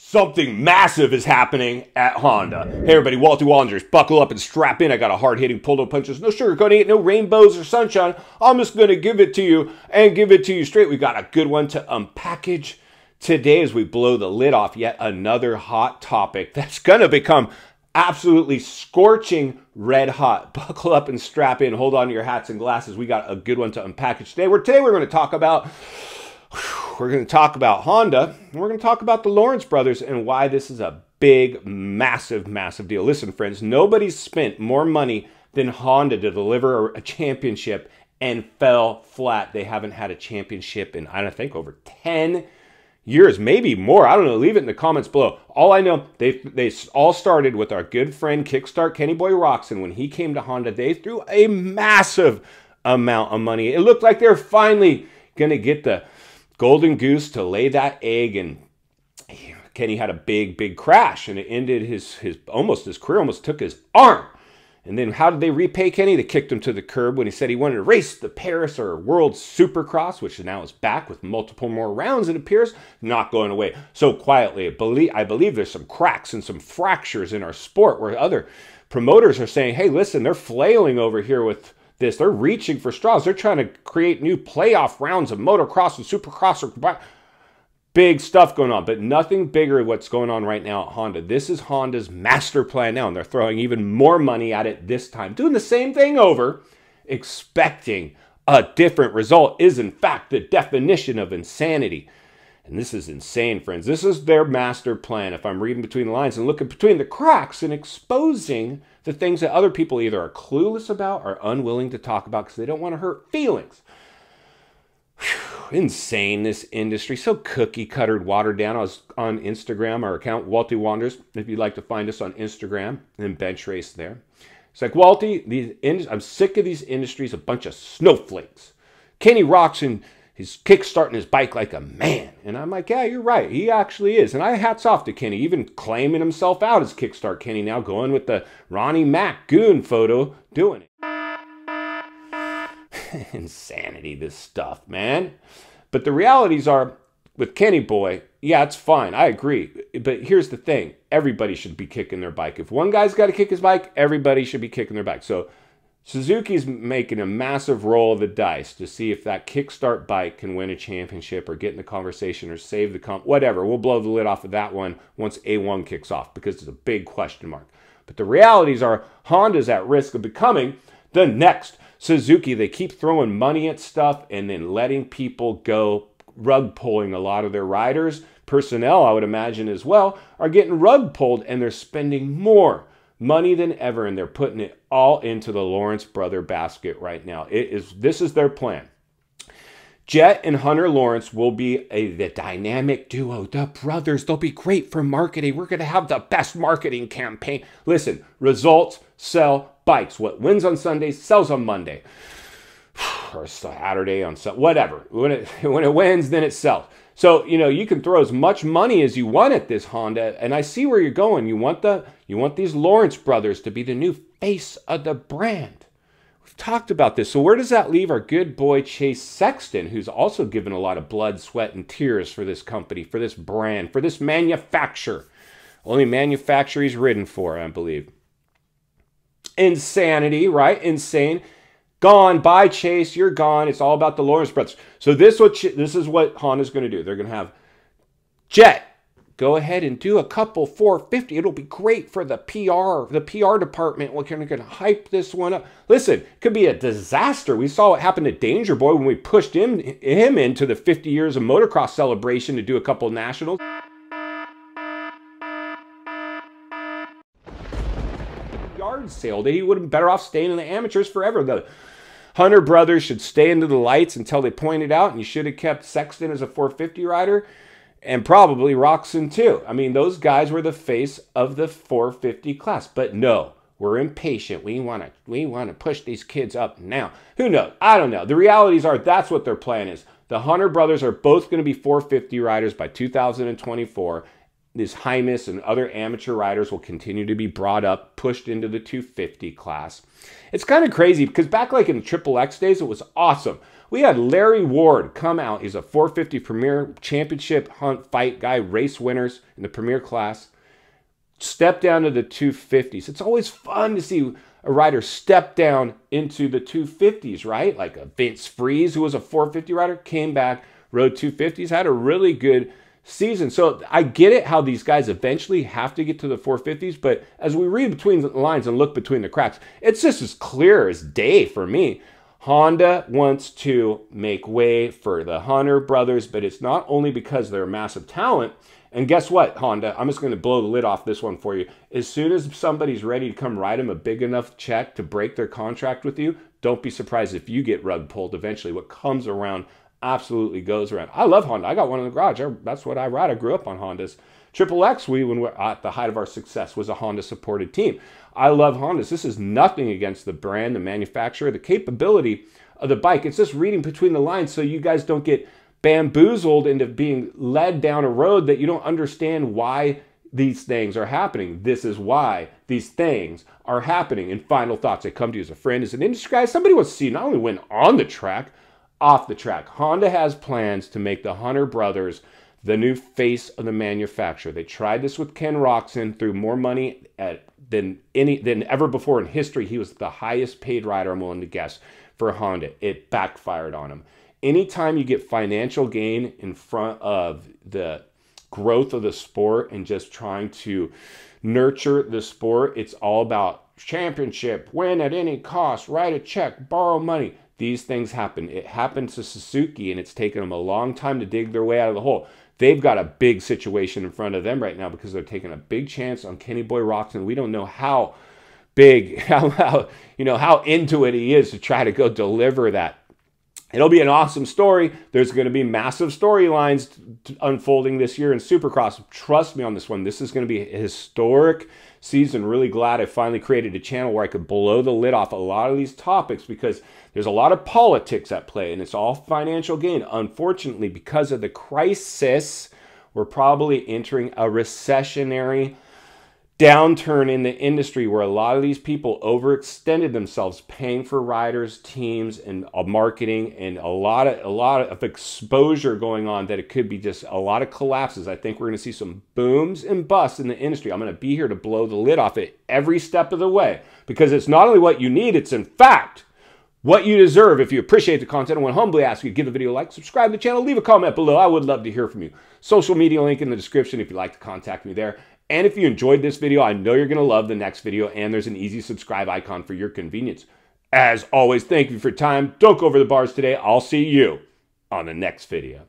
Something massive is happening at Honda. Hey everybody, Walty Wanderers, buckle up and strap in. I got a hard-hitting pull-no punches, no sugarcoating it, no rainbows or sunshine. I'm just going to give it to you and give it to you straight. We got a good one to unpackage today as we blow the lid off yet another hot topic that's going to become absolutely scorching red hot. Buckle up and strap in. Hold on to your hats and glasses. We got a good one to unpackage today. Today we're going to talk about Honda, and we're going to talk about the Lawrence brothers and why this is a big, massive, massive deal. Listen, friends, nobody's spent more money than Honda to deliver a championship and fell flat. They haven't had a championship in, I think, over 10 years, maybe more. I don't know. Leave it in the comments below. All I know, they all started with our good friend Kickstart Kenny Boy Roxon. When he came to Honda, they threw a massive amount of money. It looked like they're finally going to get the golden goose to lay that egg, and Kenny had a big crash, and it ended his career, almost took his arm. And then how did they repay Kenny? They kicked him to the curb when he said he wanted to race the Paris or World Supercross, which now is back with multiple more rounds, it appears, not going away so quietly. I believe there's some cracks and some fractures in our sport where other promoters are saying, hey, listen, they're flailing over here with this. They're reaching for straws. They're trying to create new playoff rounds of motocross and supercross. Big stuff going on, but nothing bigger what's going on right now at Honda. This is Honda's master plan now, and they're throwing even more money at it this time. Doing the same thing over, expecting a different result is, in fact, the definition of insanity. And this is insane, friends. This is their master plan, if I'm reading between the lines and looking between the cracks and exposing the things that other people either are clueless about or unwilling to talk about because they don't want to hurt feelings. Whew, insane, this industry. So cookie-cuttered, watered down. I was on Instagram, our account, Walty Wanderers, if you'd like to find us on Instagram, and bench race there. It's like, Walty, I'm sick of these industries, a bunch of snowflakes. Kenny Roxon, he's kickstarting his bike like a man. And I'm like, yeah, you're right. He actually is. And I hats off to Kenny, even claiming himself out as Kickstart Kenny now, going with the Ronnie Mac goon photo, doing it. Insanity, this stuff, man. But the realities are, with Kenny Boy, yeah, it's fine. I agree. But here's the thing. Everybody should be kicking their bike. If one guy's got to kick his bike, everybody should be kicking their bike. So Suzuki's making a massive roll of the dice to see if that Kickstart bike can win a championship or get in the conversation or save the comp, whatever. We'll blow the lid off of that one once A1 kicks off because it's a big question mark. But the realities are Honda's at risk of becoming the next Suzuki. They keep throwing money at stuff and then letting people go, rug pulling a lot of their riders. Personnel, I would imagine as well, are getting rug pulled, and they're spending more money than ever, and they're putting it all into the Lawrence brother basket right now. This is their plan. Jet and Hunter Lawrence will be the dynamic duo. The brothers, they'll be great for marketing. We're going to have the best marketing campaign. Listen, results sell bikes. What wins on Sunday sells on Monday. Or Saturday on Sunday, whatever. When it wins, then it sells. So, you can throw as much money as you want at this Honda, and I see where you're going. You want these Lawrence brothers to be the new face of the brand. We've talked about this. So where does that leave our good boy Chase Sexton, who's also given a lot of blood, sweat, and tears for this company, for this brand, for this manufacturer? Only manufacturer he's ridden for, I believe. Insanity, right? Insane. Gone. Bye, Chase. You're gone. It's all about the Lawrence brothers. So this is what Honda's going to do. They're going to have Jet go ahead and do a couple 450. It'll be great for the PR department. We're going to hype this one up. Listen, it could be a disaster. We saw what happened to Danger Boy when we pushed him into the 50 years of motocross celebration to do a couple nationals. Yard sale that he would have been better off staying in the amateurs forever. The Hunter brothers should stay into the lights until they point it out, and you should have kept Sexton as a 450 rider, and probably Roxon too. I mean, those guys were the face of the 450 class. But no, we're impatient. We want to push these kids up now. Who knows? I don't know. The realities are that's what their plan is. The Hunter brothers are both going to be 450 riders by 2024. This Hymas and other amateur riders will continue to be brought up, pushed into the 250 class. It's kind of crazy because back like in the Triple X days, it was awesome. We had Larry Ward come out. He's a 450 Premier Championship hunt fight guy, race winners in the Premier class. Step down to the 250s. It's always fun to see a rider step down into the 250s, right? Like a Vince Freeze, who was a 450 rider, came back, rode 250s, had a really good season. So I get it how these guys eventually have to get to the 450s, but as we read between the lines and look between the cracks, it's just as clear as day for me. Honda wants to make way for the Hunter brothers, but it's not only because they're a massive talent. And guess what, Honda? I'm just going to blow the lid off this one for you. As soon as somebody's ready to come write them a big enough check to break their contract with you, don't be surprised if you get rug pulled eventually. What comes around absolutely goes around. I love Honda. I got one in the garage. That's what I ride. I grew up on Hondas. Triple X, when we're at the height of our success, was a Honda-supported team. I love Hondas. This is nothing against the brand, the manufacturer, the capability of the bike. It's just reading between the lines so you guys don't get bamboozled into being led down a road that you don't understand why these things are happening. This is why these things are happening. And final thoughts. I come to you as a friend, as an industry guy. Somebody wants to see not only win on the track, off the track. Honda has plans to make the Hunter brothers the new face of the manufacturer. They tried this with Ken Roczen, threw more money than ever before in history. He was the highest paid rider, I'm willing to guess, for Honda. It backfired on him. Anytime you get financial gain in front of the growth of the sport and just trying to nurture the sport, it's all about championship, win at any cost, write a check, borrow money. These things happen. It happened to Suzuki, and it's taken them a long time to dig their way out of the hole. They've got a big situation in front of them right now because they're taking a big chance on Kenny Boy Roczen. We don't know how big, how into it he is to try to go deliver that. It'll be an awesome story. There's going to be massive storylines unfolding this year in Supercross. Trust me on this one. This is going to be a historic season. Really glad I finally created a channel where I could blow the lid off a lot of these topics because there's a lot of politics at play and it's all financial gain. Unfortunately, because of the crisis, we're probably entering a recessionary downturn in the industry where a lot of these people overextended themselves paying for riders, teams, and marketing, and a lot of exposure going on that it could be just a lot of collapses. I think we're going to see some booms and busts in the industry. I'm going to be here to blow the lid off it every step of the way because it's not only what you need, it's in fact what you deserve. If you appreciate the content, I want to humbly ask you to give the video a like, subscribe to the channel, leave a comment below. I would love to hear from you. Social media link in the description if you'd like to contact me there. And if you enjoyed this video, I know you're going to love the next video, and there's an easy subscribe icon for your convenience. As always, thank you for your time. Don't go over the bars today. I'll see you on the next video.